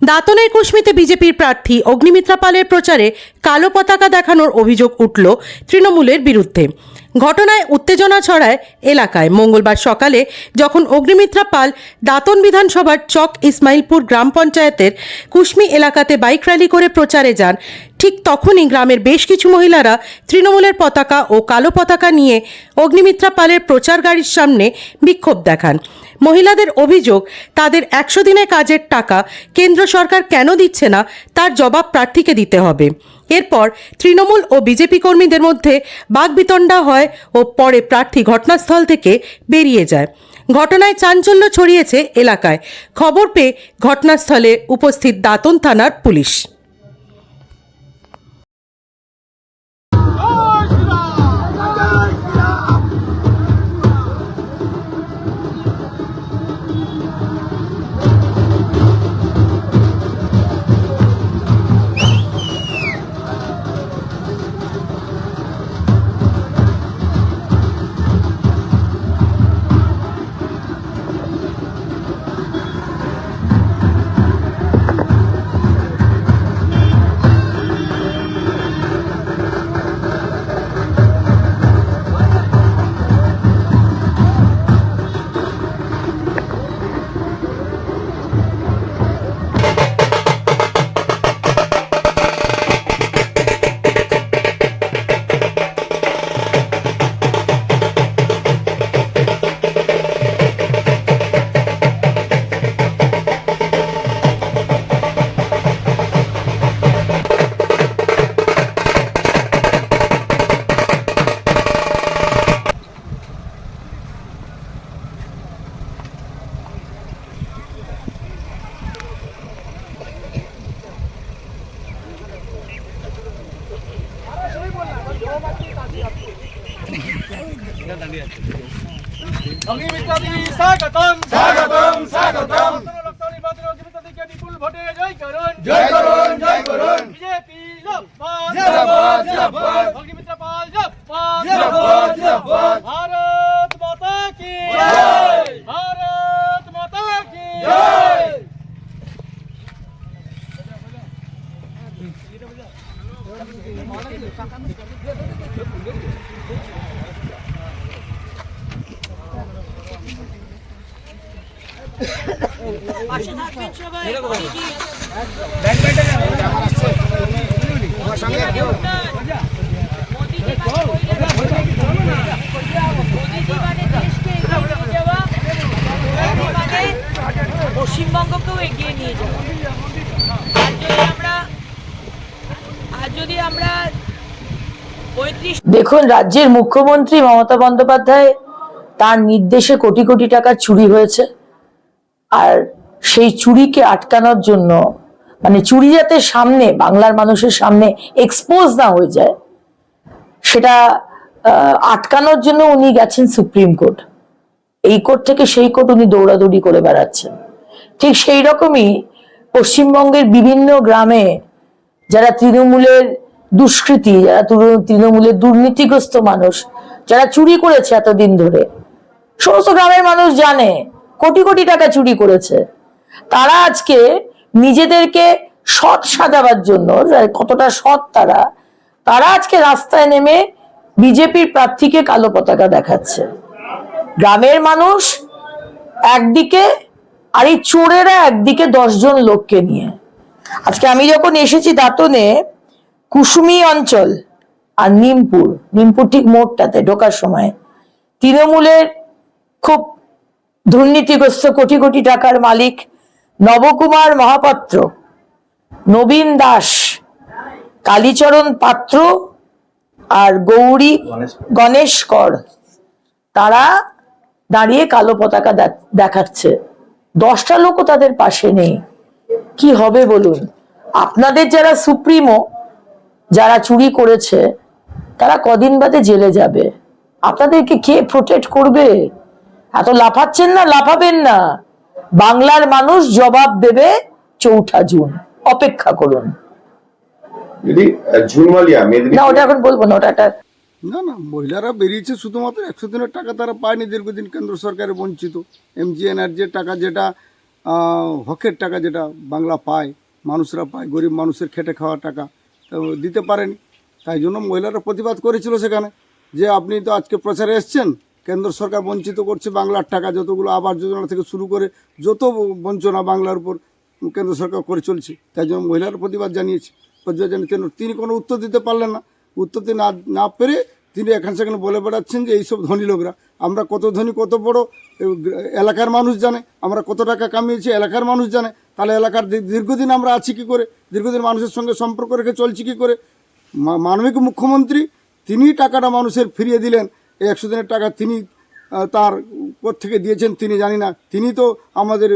দাঁতনের কুশমিতে বিজেপির প্রার্থী অগ্নিমিত্রা পালের প্রচারে কালো পতাকা দেখানোর অভিযোগ উঠল তৃণমূলের বিরুদ্ধে। ঘটনায় উত্তেজনা ছড়ায় এলাকায়। মঙ্গলবার সকালে যখন অগ্নিমিত্রা পাল দাঁতন বিধানসভার চক ইসমাইলপুর গ্রাম পঞ্চায়েতের কুশমি এলাকাতে বাইক র্যালি করে প্রচারে যান, ঠিক তখনই গ্রামের বেশ কিছু মহিলারা তৃণমূলের পতাকা ও কালো পতাকা নিয়ে অগ্নিমিত্রা পালের প্রচার গাড়ির সামনে বিক্ষোভ দেখান। মহিলাদের অভিযোগ, তাদের 100 দিনের কাজের টাকা কেন্দ্র সরকার কেন দিচ্ছে না তার জবাব প্রার্থীকে দিতে হবে। এরপর তৃণমূল ও বিজেপি কর্মীদের মধ্যে বাকবিতণ্ডা হয় ও পরে প্রার্থী ঘটনাস্থল থেকে বেরিয়ে যায়। ঘটনায় চাঞ্চল্য ছড়িয়েছে এলাকায়। খবর পেয়ে ঘটনাস্থলে উপস্থিত দাঁতন থানার পুলিশ। স্বাগতম স্বাগতম স্বাগতম বিপুল ভোটে জয় করুন জয় করুন জয় করুন বিজেপি জিন্দাবাদ জিন্দাবাদ অগ্নিমিত্রা পাল জিন্দাবাদ জিন্দাবাদ ভারত মাতা কি জয় ভারত মাতা কি জয়। পাশে থাকবেন সবাই। পশ্চিমবঙ্গকেও এগিয়ে নিয়ে যাওয়া। আর যদি আমরা দেখুন, রাজ্যের মুখ্যমন্ত্রী মমতা বন্দ্যোপাধ্যায় তার নির্দেশে কোটি কোটি টাকা চুরি হয়েছে, আর সেই চুরিকে আটকানোর জন্য, মানে চুরি যাতে সামনে বাংলার মানুষের সামনে এক্সপোজ না হয়ে যায়, সেটা আটকানোর জন্য উনি গেছেন সুপ্রিম কোর্ট। এই কোর্ট থেকে সেই কোর্ট উনি দৌড়াদৌড়ি করে বেড়াচ্ছেন। ঠিক সেই রকমই পশ্চিমবঙ্গের বিভিন্ন গ্রামে যারা তৃণমূলের দুষ্কৃতী, যারা তৃণমূলের দুর্নীতিগ্রস্ত মানুষ, যারা চুরি করেছে এতদিন ধরে, সমস্ত গ্রামের মানুষ জানে কোটি কোটি টাকা চুরি করেছে, তারা আজকে নিজেদেরকে সৎ সাজাবার জন্য, কতটা সৎ তারা আজকে রাস্তায় নেমে বিজেপির প্রার্থীকে কালো পতাকা দেখাচ্ছে। গ্রামের মানুষ একদিকে, আর এই চোরেরা একদিকে 10 জন লোককে নিয়ে। আজকে আমি যখন এসেছি দাঁতনে, কুসুমি অঞ্চল আর নিমপুর ঠিক মোড়টাতে ঢোকার সময় তৃণমূলের খুব দুর্নীতিগ্রস্ত কোটি কোটি টাকার মালিক নবকুমার মহাপাত্র, নবীন দাস, কালীচরণ পাত্র আর গণেশ কর, তারা দাঁড়িয়ে কালো পতাকা দেখাচ্ছে। 10টা লোকও তাদের পাশে নেই। কি হবে বলুন? আপনাদের যারা সুপ্রিমো, যারা চুরি করেছে, তারা কদিন বাদে জেলে যাবে। আপনাদেরকে কে প্রোটেক্ট করবে? এত লাফাচ্ছেন না, লাফাবেন না। বাংলার মানুষ জবাব দেবে 4 জুন, অপেক্ষা করুন। না, ওটা এখন বলবো না, ওটা না না, মহিলারা বেরিয়েছে শুধুমাত্র 100 দিনের টাকা তারা পায়নি, দীর্ঘদিন কেন্দ্র সরকারের বঞ্চিত। MGNRG টাকা যেটা হকের টাকা যেটা বাংলা পায়, মানুষরা পায়, গরিব মানুষের খেটে খাওয়া টাকা দিতে পারেনি। তাই জন্য মহিলারা প্রতিবাদ করেছিল সেখানে, যে আপনি তো আজকে প্রচারে এসছেন, কেন্দ্র সরকার বঞ্চিত করছে বাংলার টাকা, যতগুলো আবাস যোজনা থেকে শুরু করে যত বঞ্চনা বাংলার উপর কেন্দ্র সরকার করে চলছে। তাই জন্য মহিলারা প্রতিবাদ জানিয়েছে। তিনি কোনো উত্তর দিতে পারলেন না। উত্তর দিতে না পেরে তিনি এখানে সেখানে বলে বেড়াচ্ছেন যে এইসব ধনী লোকরা, আমরা কত ধনী, কত বড় এলাকার মানুষ জানে, আমরা কত টাকা কামিয়েছি এলাকার মানুষ জানে। তাহলে এলাকার দীর্ঘদিন আমরা আছি কী করে, দীর্ঘদিন মানুষের সঙ্গে সম্পর্ক রেখে চলছি কী করে। মানবিক মুখ্যমন্ত্রী তিনি টাকাটা মানুষের ফিরিয়ে দিলেন, এই 100 দিনের টাকা তিনি তার থেকে দিয়েছেন তিনি জানি না। তিনি তো আমাদের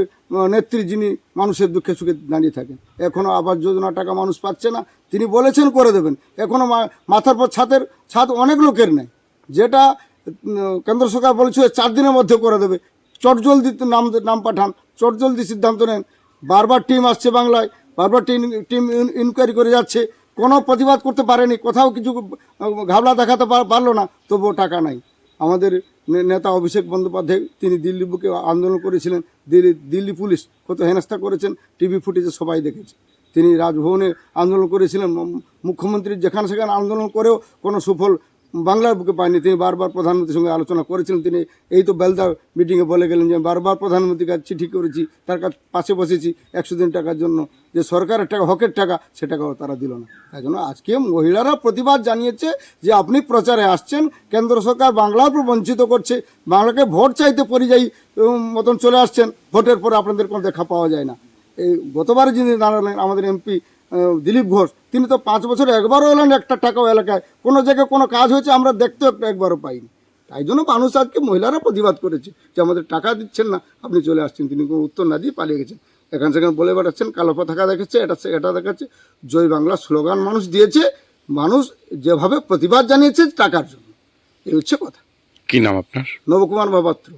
নেত্রী, যিনি মানুষের দুঃখে সুখে দাঁড়িয়ে থাকেন। এখনও আবাস যোজনা টাকা মানুষ পাচ্ছে না, তিনি বলেছেন করে দেবেন, এখনও মাথার পর ছাদ অনেক লোকের নেই, যেটা কেন্দ্র সরকার বলেছিল 4 দিনের মধ্যে করে দেবে। চটজলদি নাম পাঠান, চটজলদি সিদ্ধান্ত নেন। বারবার টিম আসছে বাংলায়, বারবার টিম ইনকোয়ারি করে যাচ্ছে, কোনো প্রতিবাদ করতে পারেনি, কোথাও কিছু ঘাবলা দেখাতে পারলো না, তবুও টাকা নাই। আমাদের নেতা অভিষেক বন্দ্যোপাধ্যায় তিনি দিল্লি বুকে আন্দোলন করেছিলেন, দিল্লি পুলিশ কত হেনস্থা করেছেন, টিভি ফুটেজে সবাই দেখেছে। তিনি রাজভবনে আন্দোলন করেছিলেন, মুখ্যমন্ত্রী যেখানে সেখানে আন্দোলন করেও কোনো সুফল বাংলার বুকে পায়নি। তিনি বারবার প্রধানমন্ত্রীর সঙ্গে আলোচনা করেছিলেন। তিনি এই তো বেলদা মিটিংয়ে বলে গেলেন যে বারবার প্রধানমন্ত্রীর কাছে চিঠি করেছি, তার কাছে পাশে বসেছি 100 দিন টাকার জন্য, যে সরকারের টাকা, হকের টাকা, সে টাকাও তারা দিল না। তাই জন্য আজকে মহিলারা প্রতিবাদ জানিয়েছে যে আপনি প্রচারে আসছেন, কেন্দ্র সরকার বাংলার উপর বঞ্চিত করছে, বাংলাকে ভোট চাইতে পরিযায়ী মতন চলে আসছেন, ভোটের পরে আপনাদের কোনো দেখা পাওয়া যায় না। এই গতবারে যিনি দাঁড়ালেন আমাদের এমপি দিলীপ ঘোষ, তিনি তো 5 বছরে একবারও এলেন, একটা টাকাও এলাকায় কোনো জায়গায় কোনো কাজ হয়েছে আমরা দেখতে একবারও পাইনি। তাই জন্য মানুষ আজকে মহিলারা প্রতিবাদ করেছে যে আমাদের টাকা দিচ্ছেন না, আপনি চলে আসছেন। তিনি কোনো উত্তর না দিয়ে পালিয়ে গেছেন, এখান সেখানে বলে বেড়াচ্ছেন, কালো পতাকা দেখাচ্ছে, এটা দেখাচ্ছে। জয় বাংলা স্লোগান মানুষ দিয়েছে, মানুষ যেভাবে প্রতিবাদ জানিয়েছে টাকার জন্য, এই হচ্ছে কথা। কি নাম আপনার? নবকুমার মহাপাত্র।